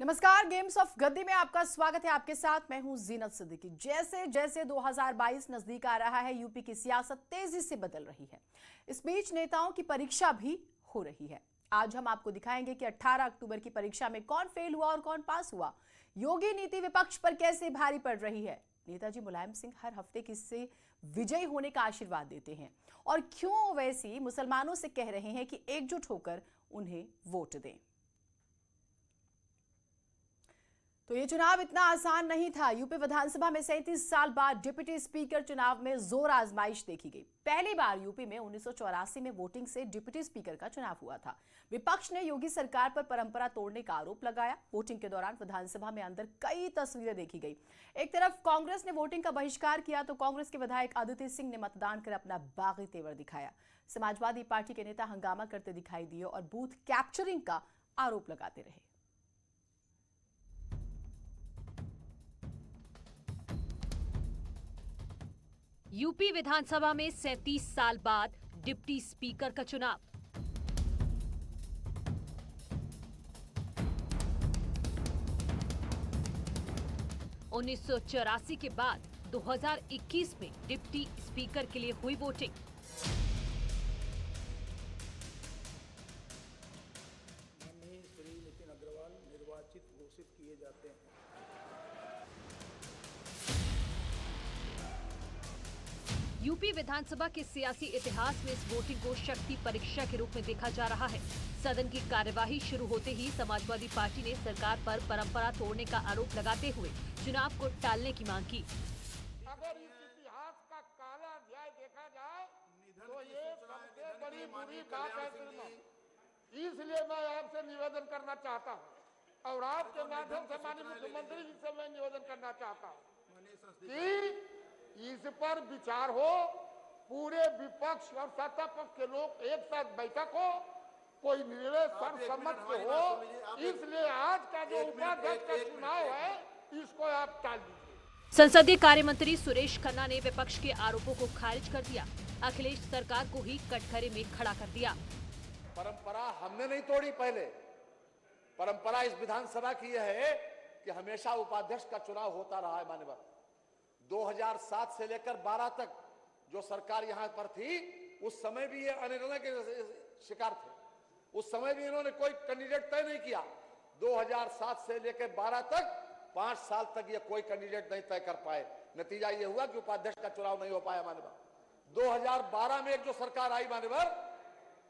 नमस्कार, games of गद्दी में आपका स्वागत है। आपके साथ मैं हूं जीनत सिद्दीकी। जैसे जैसे 2022 नजदीक आ रहा है, यूपी की सियासत तेजी से बदल रही है। इस बीच नेताओं की परीक्षा भी हो रही है। आज हम आपको दिखाएंगे कि 18 अक्टूबर की परीक्षा में कौन फेल हुआ और कौन पास हुआ। योगी नीति विपक्ष पर कैसे भारी पड़ रही है। नेताजी मुलायम सिंह हर हफ्ते किससे विजयी होने का आशीर्वाद देते हैं और क्यों ओवैसी मुसलमानों से कह रहे हैं कि एकजुट होकर उन्हें वोट दें। तो ये चुनाव इतना आसान नहीं था। यूपी विधानसभा में 37 साल बाद डिप्टी स्पीकर चुनाव में जोर आजमाइश देखी गई। पहली बार यूपी में 1984 में वोटिंग से डिप्टी स्पीकर का चुनाव हुआ था। विपक्ष ने योगी सरकार पर परंपरा तोड़ने का आरोप लगाया। वोटिंग के दौरान विधानसभा में अंदर कई तस्वीरें देखी गई। एक तरफ कांग्रेस ने वोटिंग का बहिष्कार किया तो कांग्रेस के विधायक आदित्य सिंह ने मतदान कर अपना बागी तेवर दिखाया। समाजवादी पार्टी के नेता हंगामा करते दिखाई दिए और बूथ कैप्चरिंग का आरोप लगाते रहे। यूपी विधानसभा में 37 साल बाद डिप्टी स्पीकर का चुनाव। उन्नीस के बाद 2021 में डिप्टी स्पीकर के लिए हुई वोटिंग। माननीय श्री नितिन अग्रवाल निर्वाचित घोषित किए जाते हैं। यूपी विधानसभा के सियासी इतिहास में इस वोटिंग को शक्ति परीक्षा के रूप में देखा जा रहा है। सदन की कार्यवाही शुरू होते ही समाजवादी पार्टी ने सरकार पर परंपरा तोड़ने का आरोप लगाते हुए चुनाव को टालने की मांग की। अगर इस इतिहास का काला अध्याय देखा जाए तो ये सबसे बड़ी बुरी बात है श्रीमान। इसलिए मैं आपसे निवेदन करना चाहता हूँ और आपके माध्यम से माननीय मुख्यमंत्री जी से मैं निवेदन करना चाहता हूँ कि इस पर विचार हो, पूरे विपक्ष और सत्ता पक्ष के लोग एक साथ बैठक हो, कोई निर्णय सर्वसम्मत से हो। इसलिए आज का जो उपाध्यक्ष का चुनाव है इसको आप टाल दीजिए। संसदीय कार्य मंत्री सुरेश खन्ना ने विपक्ष के आरोपों को खारिज कर दिया। अखिलेश सरकार को ही कटघरे में खड़ा कर दिया। परंपरा हमने नहीं तोड़ी। पहले परंपरा इस विधानसभा की यह है कि हमेशा उपाध्यक्ष का चुनाव होता रहा है। मान्यवर 2007 से लेकर 12 तक जो सरकार यहां पर थी, उस समय भी ये अनिर्णय के शिकार थे। उस समय भी इन्होंने कोई कैंडिडेट तय नहीं किया। 2007 से लेकर 12 तक 5 साल तक ये कोई कैंडिडेट नहीं तय कर पाए। नतीजा ये हुआ कि उपाध्यक्ष का चुनाव नहीं हो पाया। मान्यवर 2012 में एक जो सरकार आई मान्यवर,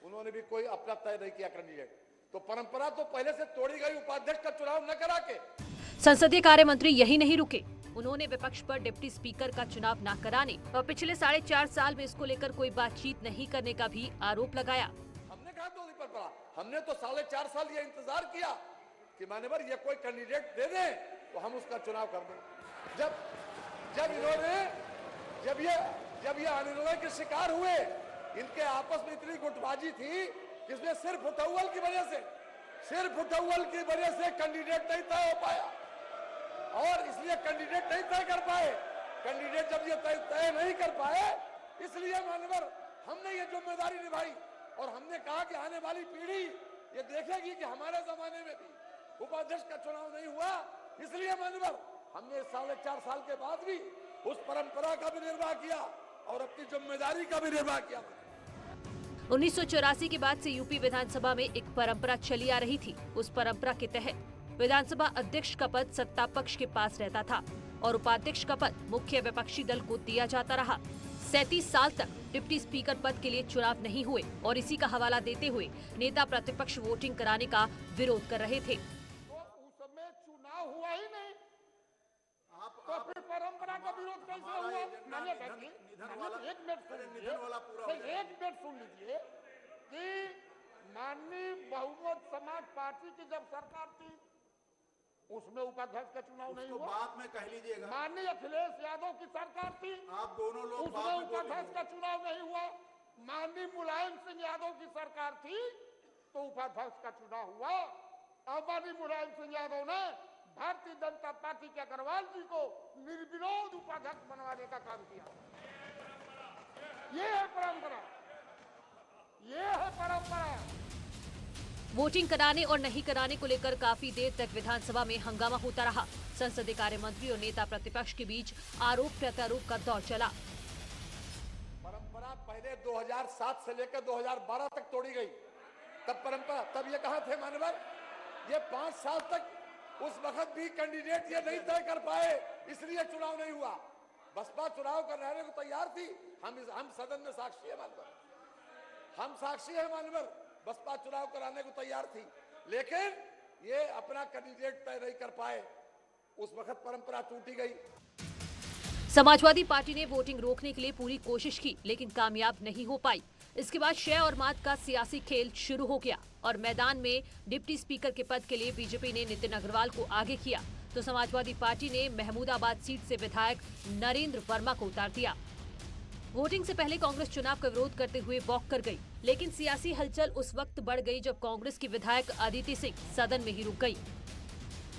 उन्होंने भी कोई अपना तय नहीं किया कैंडिडेट। तो परंपरा तो पहले से तोड़ी गई, उपाध्यक्ष का चुनाव न करा के। संसदीय कार्य मंत्री यही नहीं रुके। उन्होंने विपक्ष पर डिप्टी स्पीकर का चुनाव न कराने और पिछले 4.5 साल में इसको लेकर कोई बातचीत नहीं करने का भी आरोप लगाया। हमने कहा तो नहीं पड़ा, हमने तो 4.5 साल ये इंतजार किया कि मान्यवर ये कोई कैंडिडेट दे दे तो हम उसका चुनाव कर दें। जब ये अनिर्णय के शिकार हुए, इनके आपस में इतनी गुटबाजी थी कि इसमें सिर्फ उठौल की वजह से कैंडिडेट नहीं तय हो पाया और इसलिए कैंडिडेट नहीं तय कर पाए। कैंडिडेट जब ये तय नहीं कर पाए, इसलिए मान्यवर हमने ये जिम्मेदारी निभाई और हमने कहा कि आने वाली पीढ़ी ये देखेगी कि हमारे जमाने में भी उपाध्यक्ष का चुनाव नहीं हुआ। इसलिए मान्यवर हमने 4.5 साल के बाद भी उस परंपरा का भी निर्वाह किया और अपनी जिम्मेदारी का भी निर्वाह किया। 1984 के बाद से यूपी विधानसभा में एक परंपरा चली आ रही थी। उस परंपरा के तहत विधानसभा अध्यक्ष का पद सत्ता पक्ष के पास रहता था और उपाध्यक्ष का पद मुख्य विपक्षी दल को दिया जाता रहा। 37 साल तक डिप्टी स्पीकर पद के लिए चुनाव नहीं हुए और इसी का हवाला देते हुए नेता प्रतिपक्ष वोटिंग कराने का विरोध कर रहे थे। तो उस समय चुनाव हुआ ही नहीं, तो फिर परंपरा का विरोध कैसे हुआ? एक मिनट सुन लीजिए कि माननीय बहुमत समाज पार्टी की जब सरकार थी उसमें उपाध्यक्ष का चुनाव नहीं हुआ। बाद में कह लीजिएगा। माननीय अखिलेश यादव की सरकार थी, आप दोनों लोग उसमें उपाध्यक्ष का चुनाव नहीं हुआ। माननीय मुलायम सिंह यादव की सरकार थी तो उपाध्यक्ष का चुनाव हुआ। अब माननीय मुलायम सिंह यादव ने भारतीय जनता पार्टी के अग्रवाल जी को निर्विरोध उपाध्यक्ष बनवाने का काम किया। ये है परंपरा, ये है परंपरा। वोटिंग कराने और नहीं कराने को लेकर काफी देर तक विधानसभा में हंगामा होता रहा। संसदीय कार्य मंत्री और नेता प्रतिपक्ष के बीच आरोप प्रत्यारोप का दौर चला। परंपरा पहले 2007 से लेकर 2012 तक तोड़ी गई। तब ये कहां थे मान्यवर? ये 5 साल तक उस वक्त भी कैंडिडेट ये नहीं तय कर पाए, इसलिए चुनाव नहीं हुआ। बसपा चुनाव कराने को तैयार थी। हम सदन में साक्षी है मान्यवर, हम साक्षी है मान्यवर। बसपा चुनाव कराने को तैयार थी, लेकिन ये अपना कैंडिडेट तय नहीं कर पाए। उस वक्त परंपरा टूटी गई। समाजवादी पार्टी ने वोटिंग रोकने के लिए पूरी कोशिश की, लेकिन कामयाब नहीं हो पाई। इसके बाद शय और मात का सियासी खेल शुरू हो गया और मैदान में डिप्टी स्पीकर के पद के लिए बीजेपी ने नितिन अग्रवाल को आगे किया, तो समाजवादी पार्टी ने महमूदाबाद सीट से विधायक नरेंद्र वर्मा को उतार दिया। वोटिंग से पहले कांग्रेस चुनाव का विरोध करते हुए वॉक कर गई, लेकिन सियासी हलचल उस वक्त बढ़ गई जब कांग्रेस की विधायक अदिति सिंह सदन में ही रुक गई।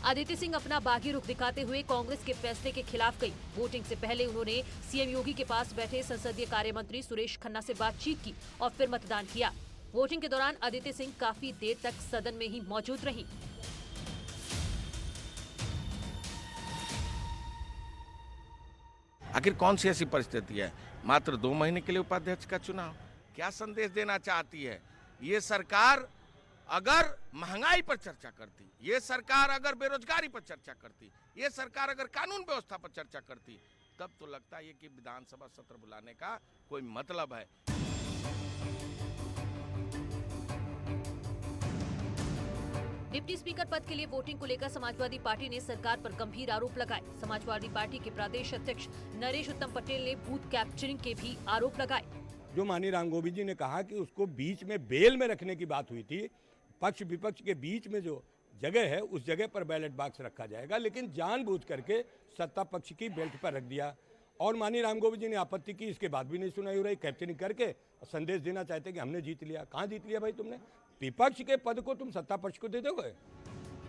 अदिति सिंह अपना बागी रुख दिखाते हुए कांग्रेस के फैसले के खिलाफ गई। वोटिंग से पहले उन्होंने सीएम योगी के पास बैठे संसदीय कार्य मंत्री सुरेश खन्ना से बातचीत की और फिर मतदान किया। वोटिंग के दौरान अदिति सिंह काफी देर तक सदन में ही मौजूद रही। आखिर कौन सी ऐसी परिस्थिति है? मात्र 2 महीने के लिए उपाध्यक्ष का चुनाव क्या संदेश देना चाहती है? ये सरकार अगर महंगाई पर चर्चा करती, ये सरकार अगर बेरोजगारी पर चर्चा करती, ये सरकार अगर कानून व्यवस्था पर चर्चा करती, तब तो लगता है कि विधानसभा सत्र बुलाने का कोई मतलब है। डिप्टी स्पीकर पद के लिए वोटिंग को लेकर समाजवादी पार्टी ने सरकार पर गंभीर आरोप लगाए। समाजवादी पार्टी के प्रदेश अध्यक्ष नरेश उत्तम पटेल ने बूथ कैप्चरिंग के भी आरोप लगाए। जो माननीय राम गोविंद जी ने कहा कि उसको बीच में बेल में रखने की बात हुई थी, पक्ष विपक्ष के बीच में जो जगह है उस जगह पर बैलेट बॉक्स रखा जाएगा, लेकिन जानबूझ करके सत्ता पक्ष की बेल्ट पर रख दिया। और माननीय राम गोविंद जी ने आपत्ति की, इसके बाद भी नहीं सुनाई हो रही। कैप्चरिंग करके संदेश देना चाहते कि हमने जीत लिया। कहाँ जीत लिया भाई तुमने? विपक्ष के पद को तुम सत्ता पक्ष को दे दोगे?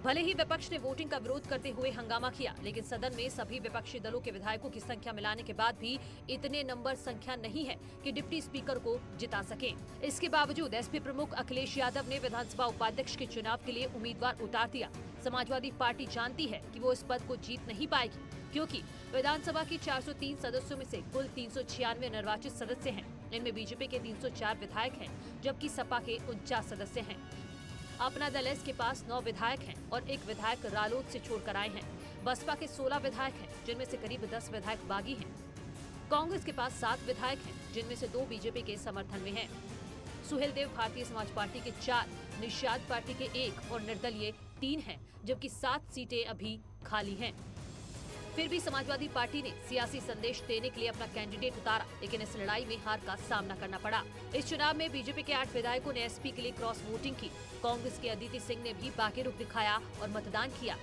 भले ही विपक्ष ने वोटिंग का विरोध करते हुए हंगामा किया, लेकिन सदन में सभी विपक्षी दलों के विधायकों की संख्या मिलाने के बाद भी इतने नंबर संख्या नहीं है कि डिप्टी स्पीकर को जिता सके। इसके बावजूद एसपी प्रमुख अखिलेश यादव ने विधानसभा उपाध्यक्ष के चुनाव के लिए उम्मीदवार उतार दिया। समाजवादी पार्टी जानती है कि वो इस पद को जीत नहीं पाएगी, क्योंकि विधानसभा की 403 सदस्यों में से कुल 396 निर्वाचित सदस्य हैं। इनमें बीजेपी के 304 विधायक हैं, जबकि सपा के 49 सदस्य हैं। अपना दल एस के पास 9 विधायक हैं और 1 विधायक रालोद से छोड़कर आए हैं। बसपा के 16 विधायक हैं, जिनमें से करीब 10 विधायक बागी हैं। कांग्रेस के पास 7 विधायक हैं, जिनमें से 2 बीजेपी के समर्थन में हैं। सुहेल देव भारतीय समाज पार्टी के 4, निषाद पार्टी के 1 और निर्दलीय 3 हैं, जबकि 7 सीटें अभी खाली हैं। फिर भी समाजवादी पार्टी ने सियासी संदेश देने के लिए अपना कैंडिडेट उतारा, लेकिन इस लड़ाई में हार का सामना करना पड़ा। इस चुनाव में बीजेपी के 8 विधायकों ने एसपी के लिए क्रॉस वोटिंग की। कांग्रेस के अदिति सिंह ने भी बागी रुख दिखाया और मतदान किया।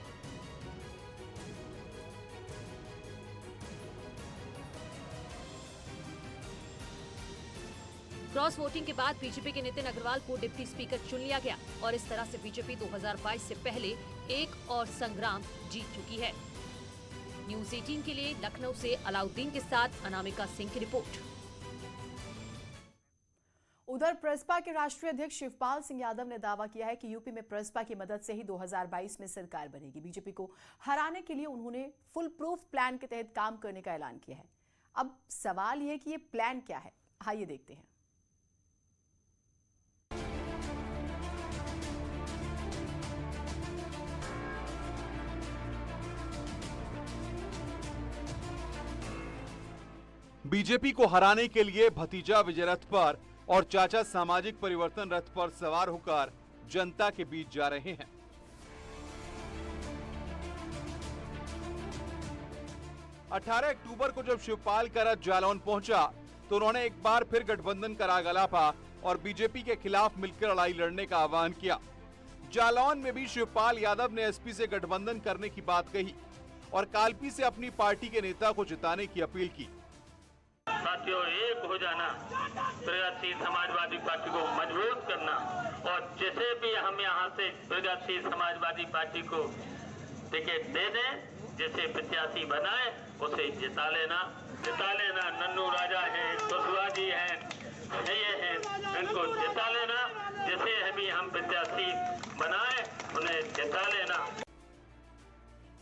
क्रॉस वोटिंग के बाद बीजेपी के नितिन अग्रवाल को डिप्टी स्पीकर चुन लिया गया और इस तरह से बीजेपी 2022 से पहले एक और संग्राम जीत चुकी है। न्यूज़ 18 के लिए लखनऊ से अलाउद्दीन के साथ अनामिका सिंह की रिपोर्ट। उधर प्रसपा के राष्ट्रीय अध्यक्ष शिवपाल सिंह यादव ने दावा किया है कि यूपी में प्रसपा की मदद से ही 2022 में सरकार बनेगी। बीजेपी को हराने के लिए उन्होंने फुल प्रूफ प्लान के तहत काम करने का ऐलान किया है। अब सवाल यह कि ये प्लान क्या है, आइए देखते हैं। बीजेपी को हराने के लिए भतीजा विजय रथ पर और चाचा सामाजिक परिवर्तन रथ पर सवार होकर जनता के बीच जा रहे हैं। अठारह अक्टूबर को जब शिवपाल का रथ जालौन पहुंचा तो उन्होंने एक बार फिर गठबंधन का राग अलापा और बीजेपी के खिलाफ मिलकर लड़ाई लड़ने का आह्वान किया। जालौन में भी शिवपाल यादव ने एसपी से गठबंधन करने की बात कही और कालपी से अपनी पार्टी के नेता को जिताने की अपील की। साथियों, एक हो जाना, प्रगतिशील समाजवादी पार्टी को मजबूत करना और जैसे भी हम यहाँ से प्रगतिशील समाजवादी पार्टी को टिकट दे दें, जैसे प्रत्याशी बनाए उसे जिता लेना। नन्नू राजा है, कुशवाहा जी हैं, ये है, इनको जिता लेना, जैसे अभी हम प्रत्याशी बनाए उन्हें जिता लेना।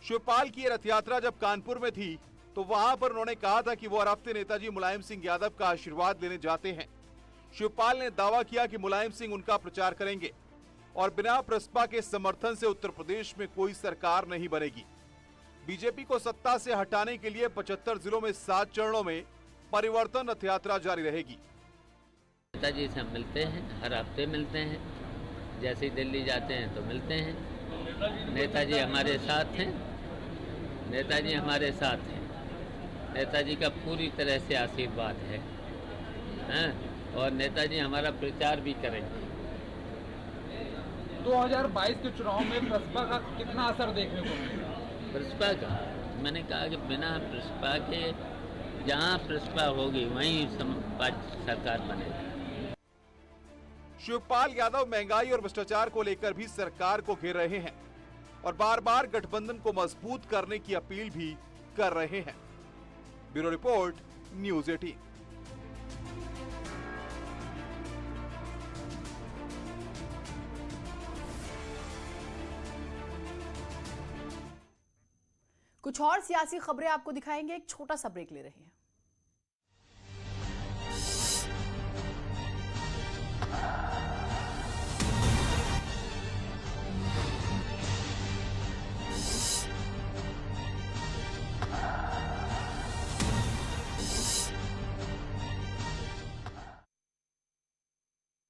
शिवपाल की ये रथ यात्रा जब कानपुर में थी तो वहां पर उन्होंने कहा था कि वो हर हफ्ते नेताजी मुलायम सिंह यादव का आशीर्वाद लेने जाते हैं। शिवपाल ने दावा किया कि मुलायम सिंह उनका प्रचार करेंगे और बिना प्रसपा के समर्थन से उत्तर प्रदेश में कोई सरकार नहीं बनेगी। बीजेपी को सत्ता से हटाने के लिए 75 जिलों में 7 चरणों में परिवर्तन रथ यात्रा जारी रहेगी। नेताजी से हम मिलते हैं, हर हफ्ते मिलते हैं, जैसे ही दिल्ली जाते हैं तो मिलते हैं। नेताजी हमारे साथ हैं, नेताजी हमारे साथ हैं, नेताजी का पूरी तरह से आशीर्वाद है, और नेताजी हमारा प्रचार भी करेंगे। 2022 के चुनाव में प्रसपा का कितना असर देखने को मिलेगा? प्रसपा का मैंने कहा कि बिना प्रसपा के जहां प्रसपा होगी वहीं सरकार बनेगी। शिवपाल यादव महंगाई और भ्रष्टाचार को लेकर भी सरकार को घेर रहे हैं और बार बार गठबंधन को मजबूत करने की अपील भी कर रहे हैं। Bureau report, news 18। कुछ और सियासी खबरें आपको दिखाएंगे, एक छोटा सा ब्रेक ले रहे हैं।